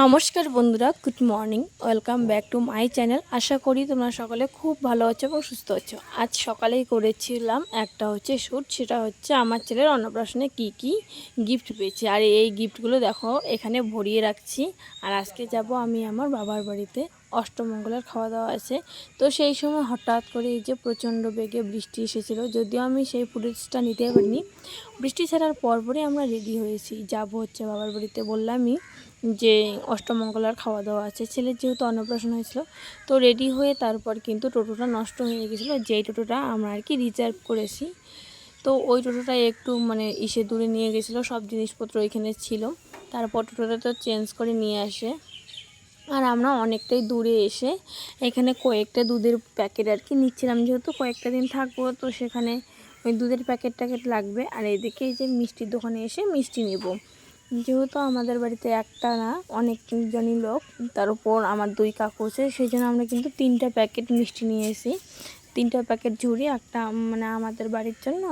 নমস্কার বন্ধুরা, good morning. Welcome back to my channel. আশা করি তোমরা সকলে খুব ভালো আছো এবং সুস্থ আছো। আজ সকালেই করেছিলাম একটা শ্যুট, সেটা হচ্ছে আমার ছেলের অন্নপ্রাশনে কি কি গিফট পেয়েছি। আর এই গিফটগুলো দেখো এখানে ভরিয়ে রাখছি। আর আজকে যাব আমি আমার বাবার বাড়িতে, অষ্টমঙ্গলের খাওয়া দাওয়া আছে। তো সেই সময় হঠাৎ করে এই যে প্রচণ্ড বেগে বৃষ্টি এসেছিলো, যদিও আমি সেই ফুটেজটা নিতে পারিনি। বৃষ্টি ছাড়ার পরপরই আমরা রেডি হয়েছি, যাব হচ্ছে বাবার বাড়িতে। বললামই যে অষ্টমঙ্গলার খাওয়া দাওয়া আছে, ছেলের যেহেতু অন্নপ্রাশন হয়েছিল। তো রেডি হয়ে তারপর কিন্তু টোটোটা নষ্ট হয়ে গেছিলো, যেই টোটোটা আমরা আর কি রিজার্ভ করেছি। তো ওই টোটোটা একটু দূরে নিয়ে গেছিলো, সব জিনিসপত্র ওইখানে ছিল। তারপর টোটোটা তো চেঞ্জ করে নিয়ে আসে। আর আমরা অনেকটাই দূরে এসে এখানে কয়েকটা দুধের প্যাকেট আর কি নিচ্ছিলাম, যেহেতু কয়েকটা দিন থাকবো, তো সেখানে ওই দুধের প্যাকেট লাগবে। আর এদিকে এই যে মিষ্টির দোকানে এসে মিষ্টি নেব, যেহেতু আমাদের বাড়িতে একটা না অনেকজনই লোক, তার উপর আমার দুই কাকু আছে, সেই জন্য আমরা কিন্তু 3টা প্যাকেট মিষ্টি নিয়ে এসি। 3টা প্যাকেট ঝুড়ি, একটা আমাদের বাড়ির জন্য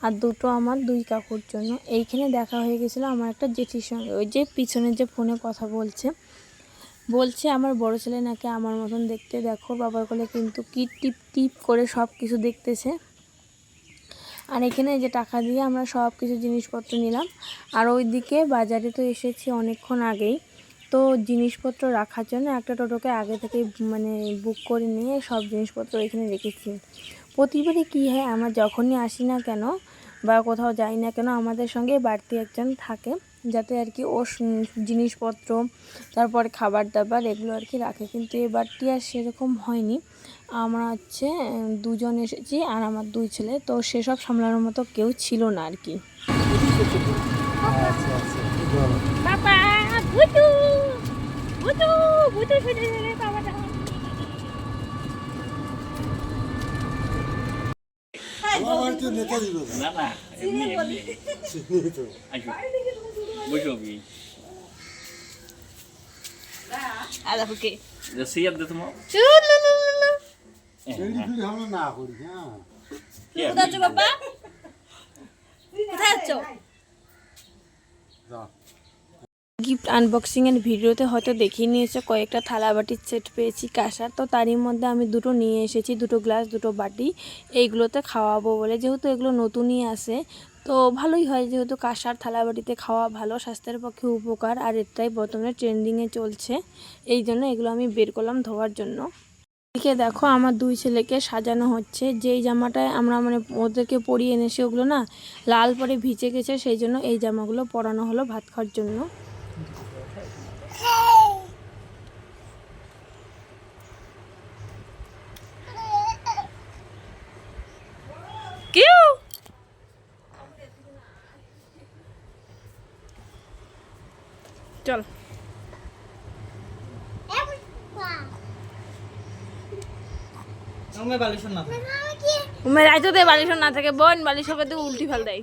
আর 2টো আমার দুই কাকুর জন্য। এইখানে দেখা হয়ে গেছিলো আমার একটা জেঠির সঙ্গে, ওই যে পিছনে যে ফোনে কথা বলছে আমার বড় ছেলে নাকি আমার মতন দেখতে। দেখো বাবার কোলে কিন্তু কি টিপ টিপ করে সব কিছু দেখতেছে। আর এখানে যে টাকা দিয়ে আমরা সব কিছু জিনিসপত্র নিলাম। আর ওইদিকে বাজারে তো এসেছি অনেকক্ষণ আগেই, তো জিনিসপত্র রাখার জন্য একটা টোটোকে আগে থেকেই বুক করে নিয়ে সব জিনিসপত্র এখানে রেখেছি। প্রতিবারই কী হয়, আমরা যখনই আসি না কেন বা কোথাও যাই না কেন, আমাদের সঙ্গে বাড়তি একজন থাকে, যাতে আর কি ও জিনিসপত্র, তারপরে খাবার দাবার এগুলো আর কি রাখে। কিন্তু এবারটি আর সেরকম হয়নি। আমরা হচ্ছে 2জন এসেছি আর আমার 2 ছেলে, তো সেসব সামলানোর মতো কেউ ছিল না আর কি। গিফট আনবক্সিংয়ের ভিডিওতে হয়তো দেখিয়ে নিয়েছে, কয়েকটা থালা বাটির সেট পেয়েছি কাঁসার। তো তারই মধ্যে আমি 2টো নিয়ে এসেছি, 2টো গ্লাস 2টো বাটি, এইগুলোতে খাওয়াবো বলে। যেহেতু এগুলো নতুনই আসে, তো ভালোই হয়, যেহেতু কাঁসার থালা বাটিতে খাওয়া ভালো, স্বাস্থ্যের পক্ষে উপকার। আর এটাই বর্তমানে ট্রেন্ডিংয়ে চলছে, এই জন্য এগুলো আমি বের করলাম ধোয়ার জন্য। এদিকে দেখো আমার 2 ছেলেকে সাজানো হচ্ছে। যেই জামাটায় আমরা ওদেরকে পরিয়ে এনেছি, ওগুলো না লাল পরে ভিজে গেছে, সেই জন্য এই জামাগুলো পরানো হলো ভাত খাওয়ার জন্য। চল রাইতো দে, বালিশন না থাকে বোন, বালিশ হবে তো উল্টি ফেল দেয়।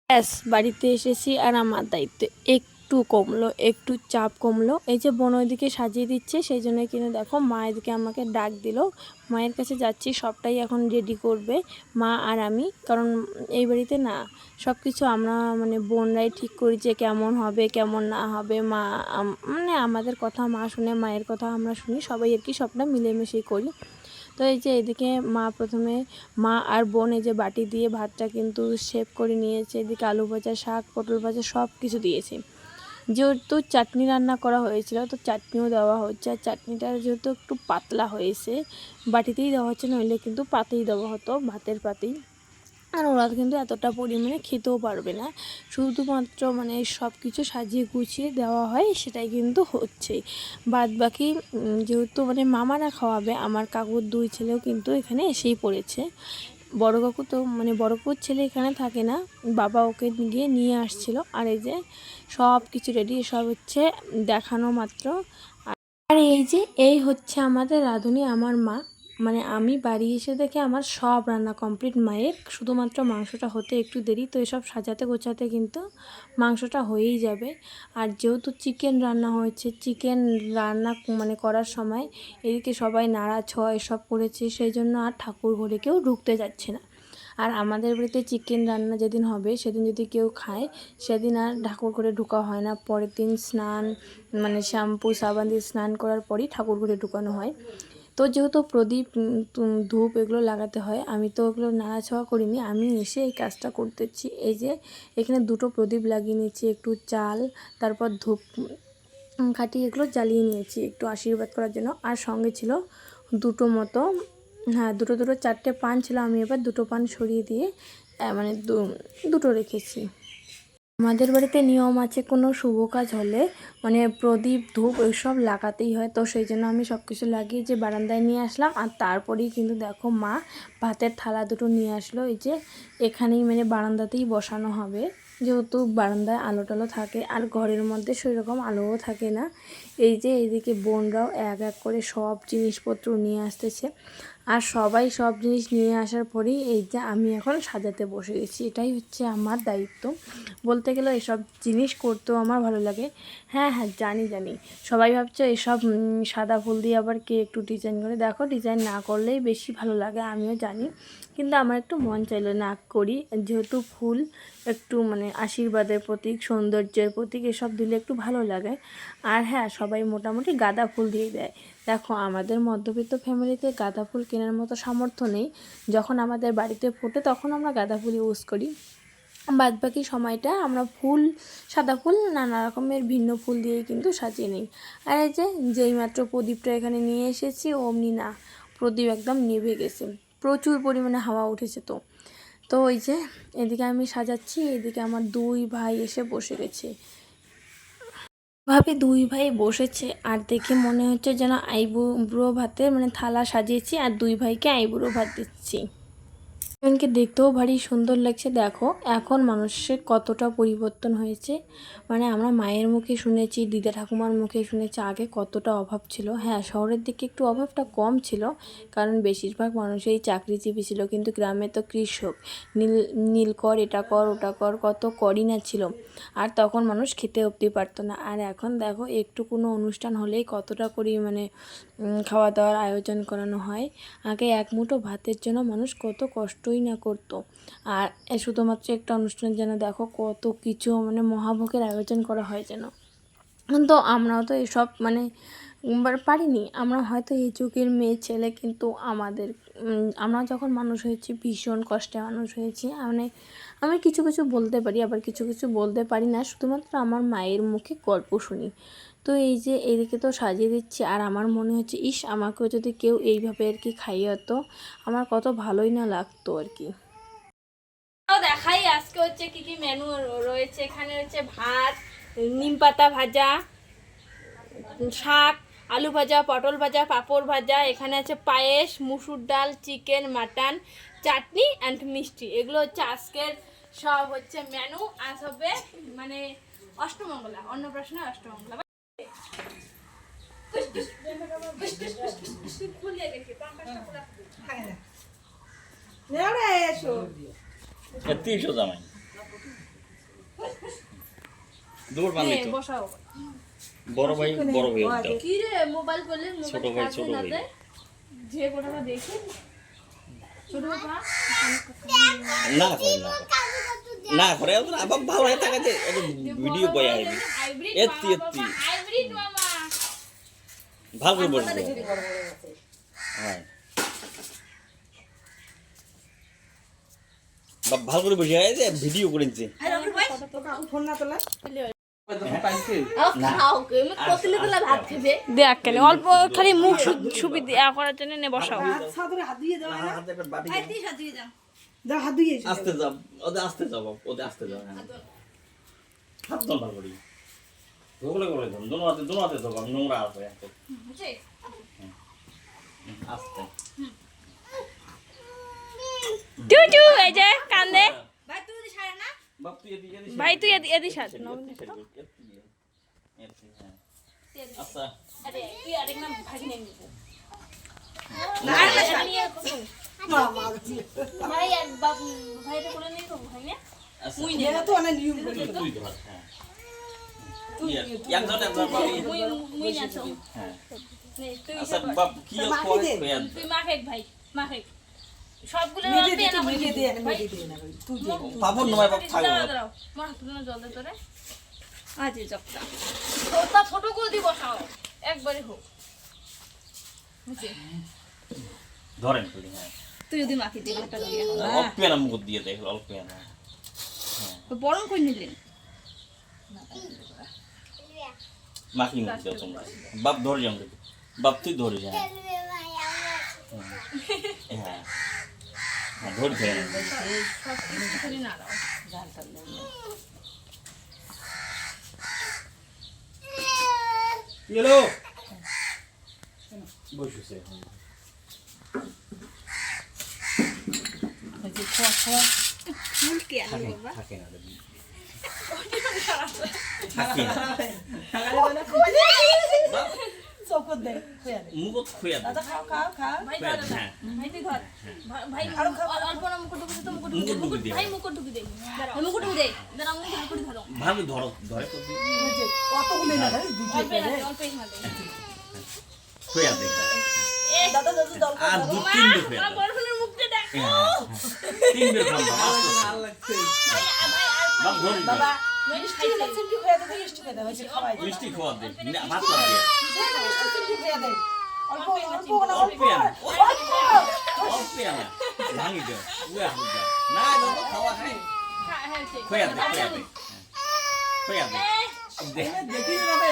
ব্যাস বাড়িতে এসেছি আর আমার দায়িত্ব একটু কমলো, একটু চাপ কমলো। এই যে বোন ওইদিকে সাজিয়ে দিচ্ছে, সেই জন্য কিনে দেখো মা এদিকে আমাকে ডাক দিল। মায়ের কাছে যাচ্ছি, সবটাই এখন রেডি করবে মা আর আমি, কারণ এই বাড়িতে না সব কিছু আমরা বোনরাই ঠিক করি যে কেমন হবে কেমন না হবে। মা আমাদের কথা মা শুনে, মায়ের কথা আমরা শুনি, সবাই আর কি সবটা মিলেমিশেই করি। তো এই যে এদিকে প্রথমে মা আর বোন এই যে বাটি দিয়ে ভাতটা কিন্তু শেপ করে নিয়েছে। এদিকে আলু ভাজা, শাক, পটল ভাজা সব কিছু দিয়েছে। যেহেতু চাটনি রান্না করা হয়েছিল, তো চাটনিও দেওয়া হচ্ছে। আর চাটনিটা যেহেতু একটু পাতলা হয়েছে, বাটিতেই দেওয়া হচ্ছে, নইলে কিন্তু পাতেই দেওয়া হতো, ভাতের পাতেই। আর ওরা কিন্তু এতটা পরিমাণে খেতেও পারবে না, শুধুমাত্র সব কিছু সাজিয়ে গুছিয়ে দেওয়া হয়, সেটাই কিন্তু হচ্ছে। বাদ বাকি যেহেতু মামারা খাওয়াবে, আমার কাকুর 2 ছেলেও কিন্তু এখানে এসেই পড়েছে। বড় কাকু তো মানে বড় কাকুর ছেলে এখানে থাকে না, বাবা ওকে গিয়ে নিয়ে আসছিল। আর এই যে সব কিছু রেডি, সব হচ্ছে দেখানো মাত্র। আর এই যে এই হচ্ছে আমাদের রাঁধুনি, আমার মা। মানে আমি বাড়ি এসে দেখে আমার সব রান্না কমপ্লিট, মায়ের শুধুমাত্র মাংসটা হতে একটু দেরি, তো এসব সাজাতে গোছাতে কিন্তু মাংসটা হয়েই যাবে। আর যেহেতু চিকেন রান্না হয়েছে, চিকেন রান্না মানে করার সময় এদিকে সবাই নাড়া ছোঁয়া এসব করেছে, সেই জন্য আর ঠাকুর ঘরে কেউ ঢুকতে যাচ্ছে না। আর আমাদের বাড়িতে চিকেন রান্না যেদিন হবে সেদিন যদি কেউ খায়, সেদিন আর ঠাকুর ঘরে ঢোকা হয় না। পরের দিন স্নান মানে শ্যাম্পু সাবান দিয়ে স্নান করার পরই ঠাকুর ঘরে ঢুকানো হয়। তো যেহেতু প্রদীপ ধূপ এগুলো লাগাতে হয়, আমি তো ওগুলো নাড়াছোঁয়া করিনি, আমি এসে এই কাজটা করতেছি। এই যে এখানে দুটো প্রদীপ লাগিয়ে নিয়েছি, একটু চাল, তারপর ধূপ কাঠি এগুলো জ্বালিয়ে নিয়েছি একটু আশীর্বাদ করার জন্য। আর সঙ্গে ছিল দুটো মতো, হ্যাঁ দুটো চারটে পান ছিল, আমি এবার দুটো পান সরিয়ে দিয়ে মানে দুটো রেখেছি। আমাদের বাড়িতে নিয়ম আছে কোনো শুভ কাজ হলে মানে প্রদীপ ধূপ ওইসব লাগাতেই হয়, তো সেই জন্য আমি সব কিছু লাগিয়ে যে বারান্দায় নিয়ে আসলাম। আর তারপরেই কিন্তু দেখো মা ভাতের থালা দুটো নিয়ে আসলো, এই যে এখানেই মানে বারান্দাতেই বসানো হবে, যেহেতু বারান্দায় আলো টালো থাকে আর ঘরের মধ্যে সেরকম আলোও থাকে না। এই যে এইদিকে বোনরাও এক এক করে সব জিনিসপত্র নিয়ে আসতেছে। আর সবাই সব জিনিস নিয়ে আসার পরেই এই যে আমি এখন সাজাতে বসে গেছি, এটাই হচ্ছে আমার দায়িত্ব। বলতে গেলে এসব জিনিস করতেও আমার ভালো লাগে। হ্যাঁ হ্যাঁ জানি সবাই ভাবছে এসব সাদা ফুল দিয়ে আবার কে একটু ডিজাইন করে, দেখো ডিজাইন না করলেই বেশি ভালো লাগে, আমিও জানি, কিন্তু আমার একটু মন চাইলো না করি, যেহেতু ফুল একটু মানে আশীর্বাদের প্রতীক, সৌন্দর্যের প্রতীক, এসব দিলে একটু ভালো লাগে। আর হ্যাঁ সবাই মোটামুটি গাঁদা ফুল দিয়ে দেয়। দেখো আমাদের মধ্যবিত্ত ফ্যামিলিতে গাঁদা ফুল কেনার মতো সামর্থ্য নেই, যখন আমাদের বাড়িতে ফোটে তখন আমরা গাঁদা ফুল ইউজ করি, বাদবাকি সময়টা আমরা ফুল, সাদা ফুল, নানা রকমের ভিন্ন ফুল দিয়েই কিন্তু সাজিয়ে নিই। আর এই যে যেই মাত্র প্রদীপটা এখানে নিয়ে এসেছি অমনি না প্রদীপ একদম নিভে গেছে, প্রচুর পরিমাণে হাওয়া উঠেছে। তো ওই যে এদিকে আমি সাজাচ্ছি, এদিকে আমার দুই ভাই এসে বসে গেছে। ভাবে দুই ভাই বসেছে আর দেখে মনে হচ্ছে যেন আইবুড়ো ভাতের মানে থালা সাজিয়েছি আর দুই ভাইকে আইবুড়ো ভাত দিচ্ছি। এমনকি দেখতেও ভারী সুন্দর লাগছে। দেখো এখন মানুষের কতটা পরিবর্তন হয়েছে, মানে আমরা মায়ের মুখে শুনেছি, দিদা ঠাকুমার মুখে শুনেছি আগে কতটা অভাব ছিল। হ্যাঁ শহরের দিকে একটু অভাবটা কম ছিল, কারণ বেশিরভাগ মানুষই চাকরিজীবী ছিল, কিন্তু গ্রামে তো কৃষক, নীল কর, এটা কর ওটা কর, কত করই না ছিল। আর তখন মানুষ খেতে অবধি পারতো না। আর এখন দেখো একটু কোনো অনুষ্ঠান হলেই কতটা করি মানে খাওয়া দাওয়ার আয়োজন করানো হয়। আগে এক মুঠো ভাতের জন্য মানুষ কত কষ্টই না করতো, আর শুধুমাত্র একটা অনুষ্ঠানের জন্য দেখো কত কিছু মানে মহাভোগের আয়োজন করা হয় যেন। তো আমরাও তো এসব মানে পারিনি, আমরা হয়তো এই যুগের মেয়ে ছেলে, কিন্তু আমরা যখন মানুষ হয়েছি ভীষণ কষ্টে মানুষ হয়েছি। মানে আমি কিছু কিছু বলতে পারি, আবার কিছু কিছু বলতে পারি না, শুধুমাত্র আমার মায়ের মুখে গল্প শুনি। তো এই যে এইদিকে তো সাজিয়ে দিচ্ছি, আর আমার মনে হচ্ছে ইস আমাকেও যদি কেউ এইভাবে আর কি খাইয়ে হতো আমার কত ভালোই না লাগতো আর কি। দেখাই আজকে হচ্ছে কি কি মেনু রয়েছে। এখানে হচ্ছে ভাত, নিম পাতা ভাজা, শাক, আলু ভাজা, পটল ভাজা, পাঁপড় ভাজা, এখানে আছে পায়েস, মুসুর ডাল, চিকেন, মাটন, চাটনি অ্যান্ড মিষ্টি। এগুলো হচ্ছে আজকের সব হচ্ছে মেনু। আজ হবে মানে অষ্টমঙ্গলা, অন্নপ্রাশনে অষ্টমঙ্গলা। বড় ভাই কি রে মোবাইল করলে ছোট ভাই যে কোটাটা দেখি ছোট বাবা না করে না করে আবার ভালো হয়ে থাকে যে ভিডিও বয় আইবি এত্তি হাইব্রিড মামা ভালো করে বলবো। হ্যাঁ ভালো করে বসে যে ভিডিও করেছে ফোন না তোলা দেখ কেন অল্প খালি মুখ সুবিধা করার জন্য নে বসাও। আস্তে যাও ওদের আস্তে যাও ওদের আস্তে যাও। হাত দাও ভালো করে ওগুলো করে দাও দোনো হাতে দাও নোংরা আছে আস্তে টুটু এই যে কান্দে ভাই তুই যদি সারা না বাপ তুই এদিকে এদিকে ভাই তুই এদি সাথ আচ্ছা আরে তুই আরেক নাম ভাই নিয়ে নিব না ভাই আর বাপ ভাইটা করে নিয়ে তো ভাই না মুই এটা তো অনেক নিয়ম করে তুই ধর হ্যাঁ একজন মুই না তো হ্যাঁ নে তুই আচ্ছা বাপ কি কয় তুই মা খাই ভাই মা খাই সবগুলো মিডিয়ে দে না তুই দে পাবো নয় বাপ থাকো দাঁড়াও মা তুমি জল দে তোরে আজ জপটা ওটা ছোট করে দি বসাও একবারে হোক বুঝছি ধরেন করি হ্যাঁ তুই যদি মাখি দিবি একটা দিয়ে অল্প না মুখ দিয়ে দেখ অল্প না বরং কই নিলেন মাখি মুখ দাও তোমরা বাপ ধরে যাও বাপ তুই ধরে যা হ্যাঁ ধরে যা সব কিছু করে না দাও হ্যালো বসুছে ফুল কে আনবে বাবা থাকে না থাকে না চকত দে খুয়া দে মুখ খুয়া দাদা খাও খাও খাও ভাই ধর ভাই তুই ধর ভাই অল্প না মুকুট ঢুকে তো মুকুট ঢুকে ভাই মুকুট ঢুকে দে মুকুট ঢুকে দে দাঁড়া মুকুট ধরো ভাবে ধরো ধরে তো কতগুলো না ভাই দুটো অল্প না দে খুয়া দে দাদা দাদা দল আর দু তিন বে খুয়া বড় ফুলের মুখটা দেখো তিন বে খাম ভাল লাগছে বাপ ধরে বাবা মিষ্টি চিমটি খুয়া দে মিষ্টি খুয়া দে হইছে খাওয়াই দে মিষ্টি খাওয়া দে ভাত না দে মিষ্টি চিমটি খুয়া দে অল্প অল্প না অল্প না অল্প না ভাঙি দে উয়া হুদা না দাদা খাওয়া খাই খুয়া দে খুয়া দে দেখি না ভাই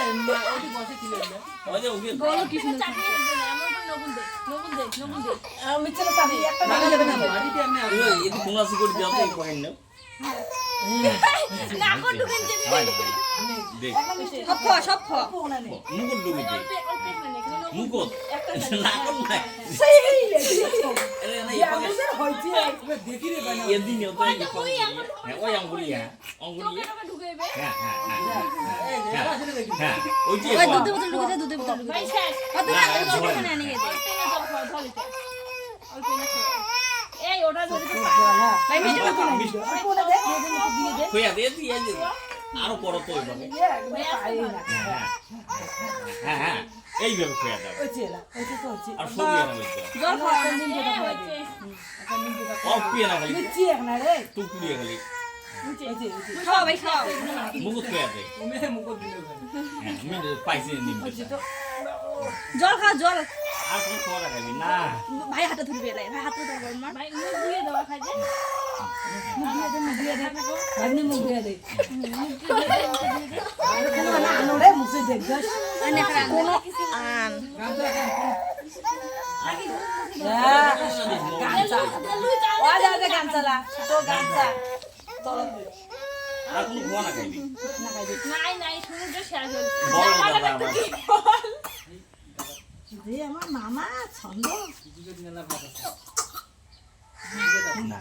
ওটি বসে ছিল ওই যে ওকে বলো কি শুনে চাকরি করবে না এমন করে নবুল দে আমি চলে সাথে একটা না যাবে না বাড়িতে আমি এই কোন আছে করে দাও তো কইন না না কোন ঢুকেন যে দে সব খাওয়া সব খাওয়া না নে মুকুট ডুবি দে অল্প মানে মুকুট না কোন না সেই লে এরে না আমাদের হইছে একবার দেখি রে ভাই এদিন তো এই ওই আঙ্গুলি হ্যাঁ আঙ্গুলি ঢুকেবে হ্যাঁ হ্যাঁ ওই যে ওই দুধ বোতল ঢুকে দে দুধ বোতল ঢুকে ভাই শেষ কত না ওখানে না নিয়ে দে এই ওটা ধরে তো ভাই মিষ্টি বোতল মিষ্টি কোনা দে দিয়ে দে কইয়া দে দিয়ে দে আরো করো তো ওইভাবে হ্যাঁ হ্যাঁ এইভাবে কইয়া দাও ওই চেলা ওই তো হচ্ছে আর সরিয়ে না বলতে জল খাওয়া দিন যেটা খাওয়া দে অল্প না খালি মিষ্টি একনা রে টুকুরিয়ে খালি খাওয়া ভাই খাওয়া মুকুট কইয়া দে হ্যাঁ আমি পাইছি নিম জল খা জল আর কোন খাওয়া খাবি না ভাই হাতে ধরবি লাই ভাই হাতে ধরবি মার ভাই মুখ দিয়ে দেওয়া খাই যে মুখ দিয়ে দে ভাগ্নি মুখ দিয়ে দে আর কোন না আনোরে মুছে দে গস আনে কোন আন গামছা ও যা গামছালা তো গামছা তোর আর কোন খাওয়া না খাবি না খাই দে নাই শুনে যে শেষ হচ্ছে বড় দাদা আমার রে আমার মামা ছন্দ না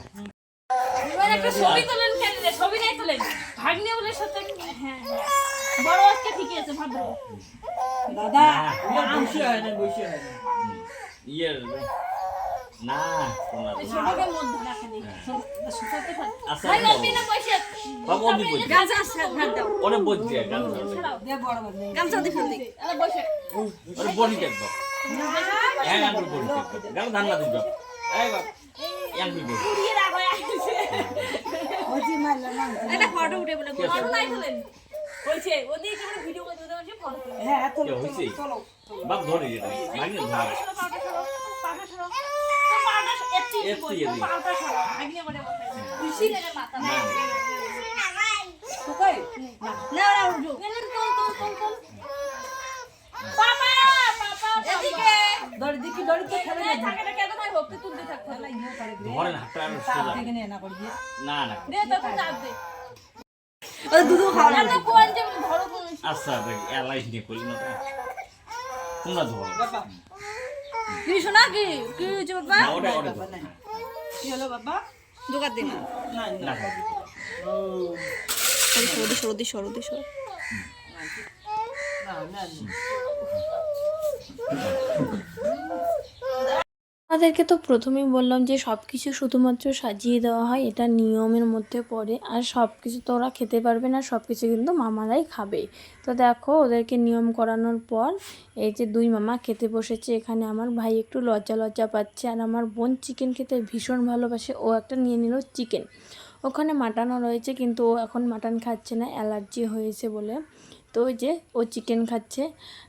এবার একটা ছবি তোলেন কেন রে ছবি নাই তোলেন ভাগ্নে বলে সত্যি হ্যাঁ বড় আজকে ঠিকই আছে ভাদ্র দাদা ইয়ে না কোন না ছোটকে মধ্যে রাখা দিই আচ্ছা ভাই লাগবে না পয়সা বাবা অনেক বই গামছা ছাড় দাও অনেক বই দিয়ে গান দে বড় বড় গামছা দি ফেল দে আরে বসে অনেক বডি দেখবো হ্যাঁ গান বডি গান ধান না দিবা এই বাপ ইয়াং বিবি পুড়িয়ে রাখো আসছে ওজি মারলা না এটা ফটো উঠে বলে ফটো নাই তোলেন বলছে ওদিকে কেমন ভিডিও করে দিতে হচ্ছে ফটো তোলেন হ্যাঁ তো কে হইছে চলো বাপ ধরে যেটা ভাগনে ধর পাউডার ছাড়ো তো পাউডার এত্তি পাউডার ছাড়ো আগে বলে বসাই খুশি লাগে মাথা তো কই না না উঠো গেলেন তোল বাবা এদিকে দড়ি তো খেলে এই থাকে না কেন ভাই ভক্তি তুলতে থাকতে না ইও করে রে ধরেন হাতটা আর তা সোজা থেকে না করে দিয়ে না না দে তো চাপ দে ও দুধ খাওয়া আর তো কোন যে ধরো কোন আচ্ছা দেখ এলাই নিয়ে করি না তোমরা ধরো কি শোনা কি কি হচ্ছে বাবা না ওটা ওটা কি হলো বাবা জোগাড় দিন না সরদি আমাদেরকে তো প্রথমেই বললাম যে সব কিছু শুধুমাত্র সাজিয়ে দেওয়া হয়, এটা নিয়মের মধ্যে পড়ে। আর সব কিছু তো ওরা খেতে পারবে না, সব কিছু কিন্তু মামারাই খাবে। তো দেখো ওদেরকে নিয়ম করানোর পর এই যে দুই মামা খেতে বসেছে। এখানে আমার ভাই একটু লজ্জা পাচ্ছে, আর আমার বোন চিকেন খেতে ভীষণ ভালোবাসে, ও একটা নিয়ে নিল চিকেন। ওখানে মাটনও রয়েছে কিন্তু ও এখন মাটন খাচ্ছে না, অ্যালার্জি হয়েছে বলে। তো ওই যে ও চিকেন খাচ্ছে।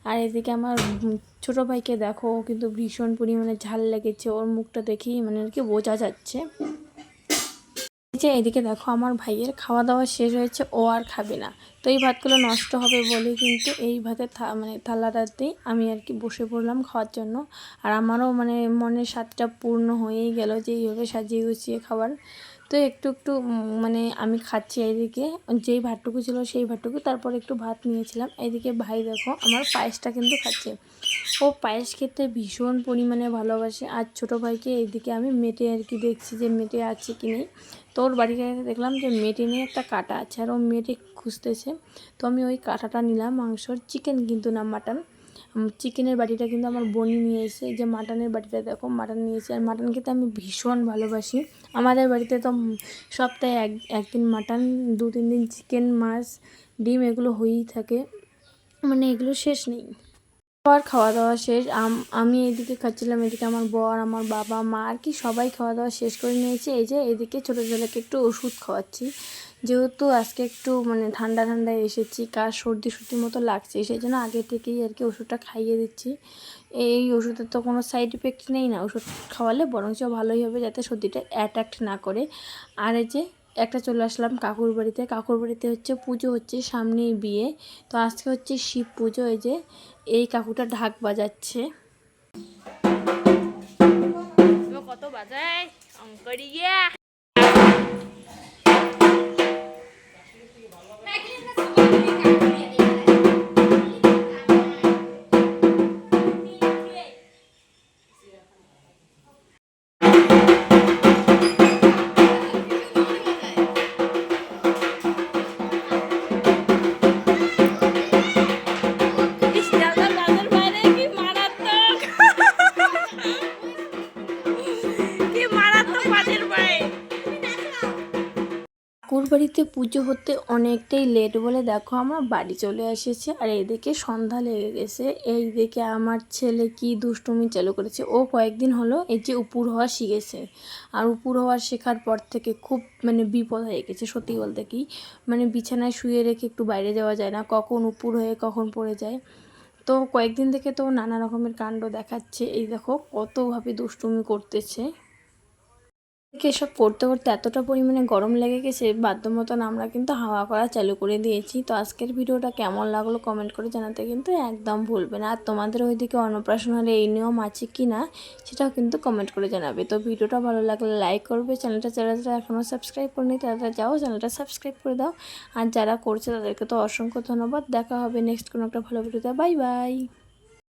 আর এদিকে আমার ছোটো ভাইকে দেখো, ও কিন্তু ভীষণ পরিমাণে ঝাল লেগেছে, ওর মুখটা দেখেই মানে আর কি বোঝা যাচ্ছে। এই যে এদিকে দেখো আমার ভাইয়ের খাওয়া দাওয়া শেষ হয়েছে, ও আর খাবে না। তো এই ভাতগুলো নষ্ট হবে বলে কিন্তু এই ভাতের মানে থালাটাতেই আমি আর কি বসে পড়লাম খাওয়ার জন্য। আর আমারও মানে মনের স্বাদটা পূর্ণ হয়েই গেল যে এইভাবে সাজিয়ে গুছিয়ে খাবার। তো একটু একটু মানে আমি খাচ্ছি। এইদিকে যেই ভাতটুকু ছিল সেই ভাতটুকু, তারপর একটু ভাত নিয়েছিলাম। এইদিকে ভাই দেখো আমার পায়েসটা কিন্তু খাচ্ছে, ও পায়েস খেতে ভীষণ পরিমাণে ভালোবাসে। আর ছোটো ভাইকে এইদিকে আমি মেটে আর কি দেখছি যে মেটে আছে কি নেই। তো ওর বাড়িতে দেখলাম যে মেটে নিয়ে একটা কাঁটা আছে, আর ও মেটে খুঁজতেছে। তো আমি ওই কাঁটাটা নিলাম, মাংসর চিকেন কিন্তু না মাটন। চিকেনের বাটিটা কিন্তু আমার বোনই নিয়ে এসে, যে মাটনের বাটিটা দেখো মাটন নিয়েছে। আর মাটন খেতে আমি ভীষণ ভালোবাসি। আমাদের বাড়িতে তো সপ্তাহে একদিন মাটন, 2-3 দিন চিকেন, মাছ, ডিম এগুলো হয়েই থাকে, মানে এগুলো শেষ নেই। আবার খাওয়া দাওয়া শেষ, আমি এইদিকে খাচ্ছিলাম, এদিকে আমার বর, আমার বাবা মা আর কি সবাই খাওয়া দাওয়া শেষ করে নিয়েছে। এই যে এদিকে ছোটো ছেলেকে একটু ওষুধ খাওয়াচ্ছি, যেহেতু আজকে একটু মানে ঠান্ডায় এসেছি, কার সর্দি মতো লাগছে, সেই জন্য আগে থেকেই আর কি ওষুধটা খাইয়ে দিচ্ছি। এই ওষুধের তো কোনো সাইড ইফেক্ট নেই না, ওষুধ খাওয়ালে বরঞ্চ ভালোই হবে, যাতে সর্দিটা অ্যাট্যাক্ট না করে। আর এই যে একটা চলে আসলাম কাকুর বাড়িতে হচ্ছে পুজো হচ্ছে, সামনেই বিয়ে। তো আজকে হচ্ছে শিব পুজো। এই যে এই কাকুটা ঢাক বাজাচ্ছে। কত বাজায় অঙ্করিয়া ঠাকুর বাড়িতে পুজো হতে অনেকটাই লেট বলে দেখো আমরা বাড়ি চলে এসেছি। আর এইদিকে সন্ধ্যা লেগে গেছে। এইদিকে আমার ছেলে কি দুষ্টুমি চালু করেছে, ও কয়েকদিন হলো এই যে উপুর হওয়া শিখেছে। আর উপুর হওয়া শেখার পর থেকে খুব মানে বিপদ হয়ে গেছে, সত্যি বলতে কি, মানে বিছানায় শুয়ে রেখে একটু বাইরে যাওয়া যায় না, কখন উপুর হয়ে কখন পড়ে যায়। তো কয়েকদিন থেকে তো নানা রকমের কাণ্ড দেখাচ্ছে। এই দেখো কতভাবে দুষ্টুমি করতেছে। এসব করতে করতে এতটা পরিমাণে গরম লেগে গেছে, বাধ্য মতন আমরা কিন্তু হাওয়া করা চালু করে দিয়েছি। তো আজকের ভিডিওটা কেমন লাগলো কমেন্ট করে জানাতে কিন্তু একদম ভুলবে না। আর তোমাদের ওইদিকে অন্নপ্রাশন হলে এই নিয়ম আছে কি না সেটাও কিন্তু কমেন্ট করে জানাবে। তো ভিডিওটা ভালো লাগলে লাইক করবে, চ্যানেলটা যারা এখনও সাবস্ক্রাইব করেনি তারা যাও চ্যানেলটা সাবস্ক্রাইব করে দাও। আর যারা করছে তাদেরকে তো অসংখ্য ধন্যবাদ। দেখা হবে নেক্সট কোনো একটা ভালো ভিডিওতে। Bye bye.